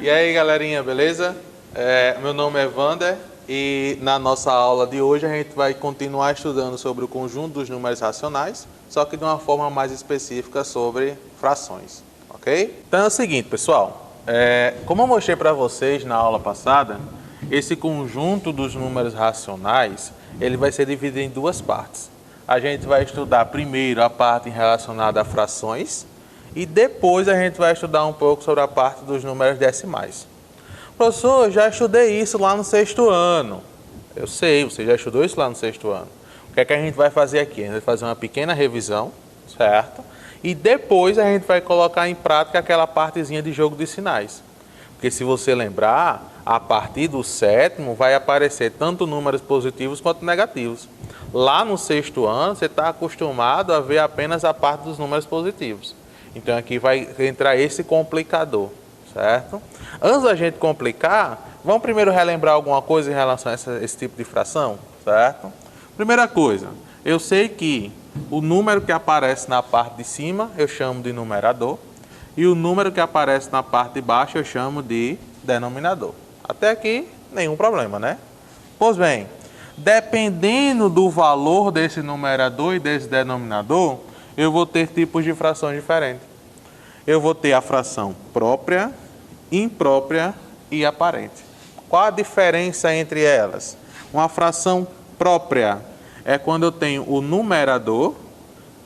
E aí, galerinha, beleza? Meu nome é Vander e na nossa aula de hoje a gente vai continuar estudando sobre o conjunto dos números racionais, só que de uma forma mais específica sobre frações, ok? Então é o seguinte, pessoal, como eu mostrei para vocês na aula passada, esse conjunto dos números racionais, ele vai ser dividido em duas partes. A gente vai estudar primeiro a parte relacionada a frações e depois a gente vai estudar um pouco sobre a parte dos números decimais. Professor, já estudei isso lá no sexto ano. Eu sei, você já estudou isso lá no sexto ano. O que é que a gente vai fazer aqui? A gente vai fazer uma pequena revisão, certo? E depois a gente vai colocar em prática aquela partezinha de jogo de sinais. Porque se você lembrar, a partir do sétimo vai aparecer tanto números positivos quanto negativos. Lá no sexto ano, você está acostumado a ver apenas a parte dos números positivos. Então aqui vai entrar esse complicador, certo? Antes da gente complicar, vamos primeiro relembrar alguma coisa em relação a esse tipo de fração, certo? Primeira coisa, eu sei que o número que aparece na parte de cima eu chamo de numerador e o número que aparece na parte de baixo eu chamo de denominador. Até aqui, nenhum problema, né? Pois bem, dependendo do valor desse numerador e desse denominador, eu vou ter tipos de frações diferentes. Eu vou ter a fração própria, imprópria e aparente. Qual a diferença entre elas? Uma fração própria é quando eu tenho o numerador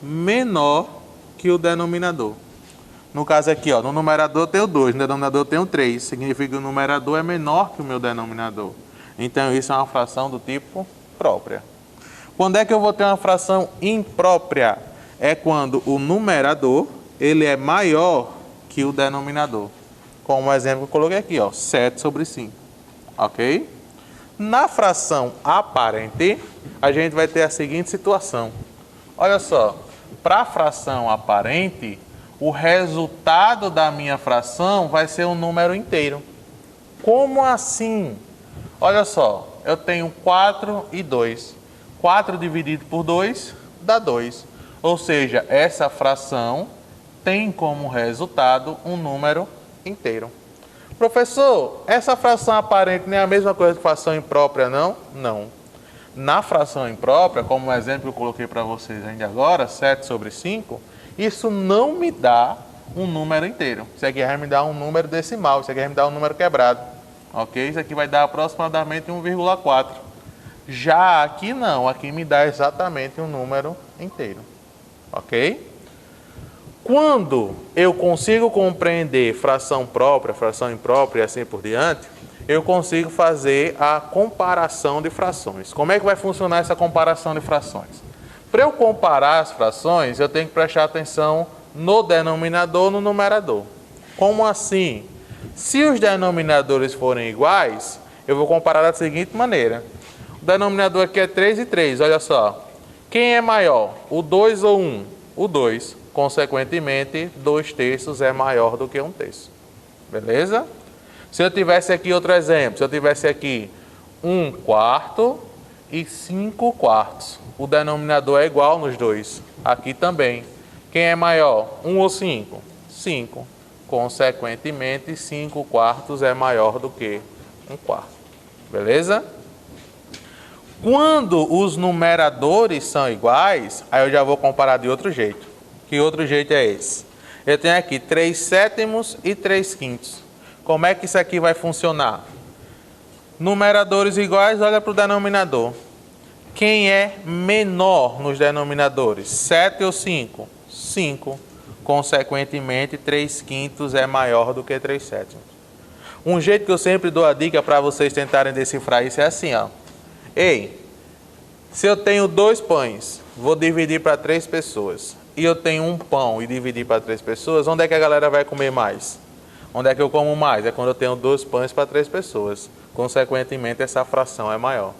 menor que o denominador. No caso aqui, ó, no numerador eu tenho 2, no denominador eu tenho 3. Significa que o numerador é menor que o meu denominador. Então isso é uma fração do tipo própria. Quando é que eu vou ter uma fração imprópria? É quando o numerador ele é maior que o denominador. Como o exemplo que eu coloquei aqui, ó, 7 sobre 5. Ok? Na fração aparente, a gente vai ter a seguinte situação. Olha só, para a fração aparente, o resultado da minha fração vai ser um número inteiro. Como assim? Olha só, eu tenho 4 e 2. 4 dividido por 2 dá 2. Ou seja, essa fração tem como resultado um número inteiro. Professor, essa fração aparente não é a mesma coisa que fração imprópria, não? Não. Na fração imprópria, como o exemplo que eu coloquei para vocês ainda agora, 7 sobre 5, isso não me dá um número inteiro. Isso aqui vai me dar um número decimal, isso aqui vai me dar um número quebrado. Ok? Isso aqui vai dar aproximadamente 1,4. Já aqui não, aqui me dá exatamente um número inteiro. Ok? Quando eu consigo compreender fração própria, fração imprópria e assim por diante, eu consigo fazer a comparação de frações. Como é que vai funcionar essa comparação de frações? Para eu comparar as frações, eu tenho que prestar atenção no denominador e no numerador. Como assim? Se os denominadores forem iguais, eu vou comparar da seguinte maneira. O denominador aqui é 3 e 3, olha só. Quem é maior, o 2 ou 1? O 2. Consequentemente, 2/3 é maior do que 1/3. Beleza? Se eu tivesse aqui outro exemplo, se eu tivesse aqui 1/4 e 5/4. O denominador é igual nos dois. Aqui também. Quem é maior, 1 ou 5? 5. Consequentemente, 5/4 é maior do que 1/4. Beleza? Quando os numeradores são iguais, aí eu já vou comparar de outro jeito. Que outro jeito é esse? Eu tenho aqui 3/7 e 3/5. Como é que isso aqui vai funcionar? Numeradores iguais, olha para o denominador. Quem é menor nos denominadores? 7 ou 5? 5. Consequentemente, 3/5 é maior do que 3/7. Um jeito que eu sempre dou a dica para vocês tentarem decifrar isso é assim, ó. Ei, se eu tenho 2 pães, vou dividir para 3 pessoas. E eu tenho um pão e dividir para 3 pessoas, onde é que a galera vai comer mais? Onde é que eu como mais? É quando eu tenho 2 pães para 3 pessoas. Consequentemente, essa fração é maior.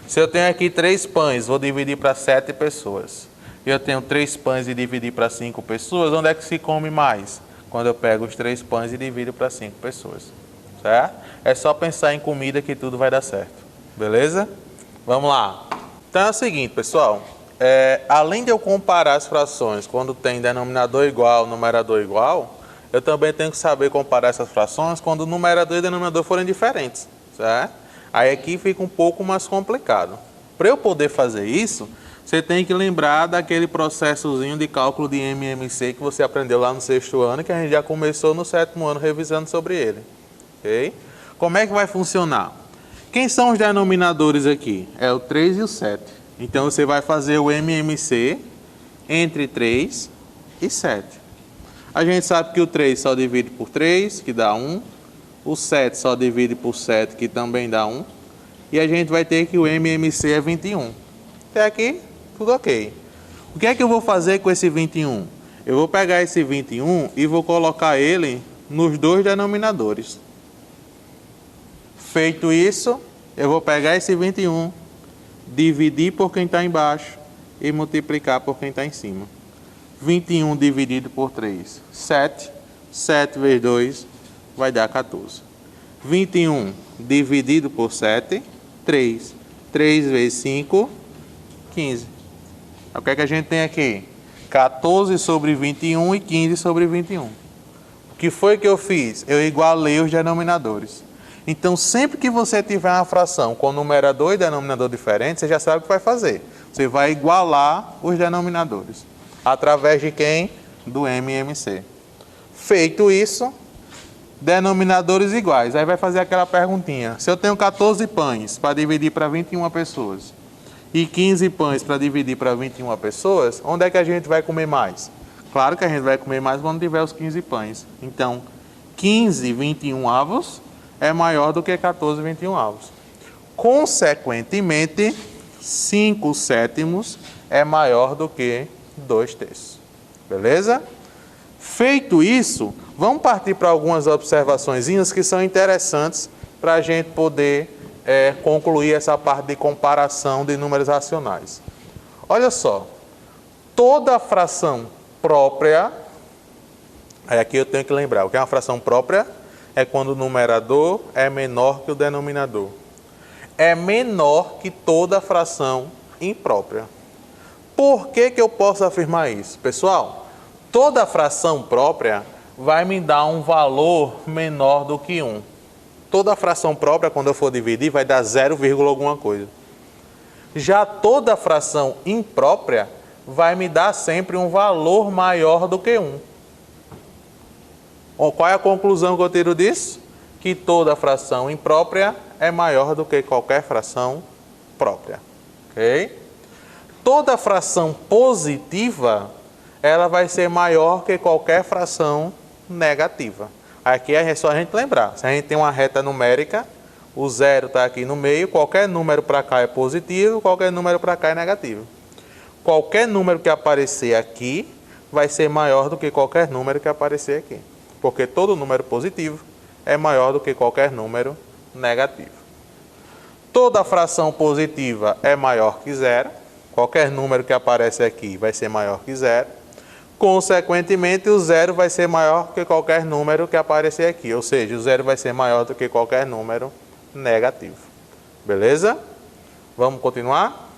Se eu tenho aqui 3 pães, vou dividir para 7 pessoas. E eu tenho 3 pães e dividir para 5 pessoas, onde é que se come mais? Quando eu pego os 3 pães e divido para 5 pessoas. Certo? É só pensar em comida que tudo vai dar certo. Beleza? Vamos lá. Então é o seguinte, pessoal. Além de eu comparar as frações quando tem denominador igual, numerador igual, eu também tenho que saber comparar essas frações quando o numerador e o denominador forem diferentes, certo? Aí aqui fica um pouco mais complicado. Para eu poder fazer isso, você tem que lembrar daquele processozinho de cálculo de MMC que você aprendeu lá no 6º ano, que a gente já começou no 7º ano revisando sobre ele. Ok? Como é que vai funcionar? Quem são os denominadores aqui? É o 3 e o 7. Então você vai fazer o MMC entre 3 e 7. A gente sabe que o 3 só divide por 3, que dá 1. O 7 só divide por 7, que também dá 1. E a gente vai ter que o MMC é 21. Até aqui, tudo ok. O que é que eu vou fazer com esse 21? Eu vou pegar esse 21 e vou colocar ele nos dois denominadores. Feito isso, eu vou pegar esse 21, dividir por quem está embaixo e multiplicar por quem está em cima. 21 dividido por 3, 7. 7 vezes 2 vai dar 14. 21 dividido por 7, 3. 3 vezes 5, 15. O que é que a gente tem aqui? 14 sobre 21 e 15 sobre 21. O que foi que eu fiz? Eu igualei os denominadores. Então, sempre que você tiver uma fração com numerador e denominador diferentes, você já sabe o que vai fazer. Você vai igualar os denominadores. Através de quem? Do MMC. Feito isso, denominadores iguais. Aí vai fazer aquela perguntinha. Se eu tenho 14 pães para dividir para 21 pessoas e 15 pães para dividir para 21 pessoas, onde é que a gente vai comer mais? Claro que a gente vai comer mais quando tiver os 15 pães. Então, 15 21 avos é maior do que 14 21 avos. Consequentemente, 5 sétimos é maior do que 2 terços. Beleza? Feito isso, vamos partir para algumas observaçõezinhas que são interessantes para a gente poder concluir essa parte de comparação de números racionais. Olha só, toda fração própria, aqui eu tenho que lembrar, o que é uma fração própria? É quando o numerador é menor que o denominador. É menor que toda fração imprópria. Por que que eu posso afirmar isso? Pessoal, toda fração própria vai me dar um valor menor do que 1. Toda fração própria, quando eu for dividir, vai dar 0, alguma coisa. Já toda fração imprópria vai me dar sempre um valor maior do que 1. Qual é a conclusão que eu tiro disso? Que toda fração imprópria é maior do que qualquer fração própria. Ok? Toda fração positiva, ela vai ser maior que qualquer fração negativa. Aqui é só a gente lembrar. Se a gente tem uma reta numérica, o 0 está aqui no meio, qualquer número para cá é positivo, qualquer número para cá é negativo. Qualquer número que aparecer aqui vai ser maior do que qualquer número que aparecer aqui. Porque todo número positivo é maior do que qualquer número negativo. Toda fração positiva é maior que 0. Qualquer número que aparece aqui vai ser maior que 0. Consequentemente, o 0 vai ser maior que qualquer número que aparecer aqui. Ou seja, o 0 vai ser maior do que qualquer número negativo. Beleza? Vamos continuar?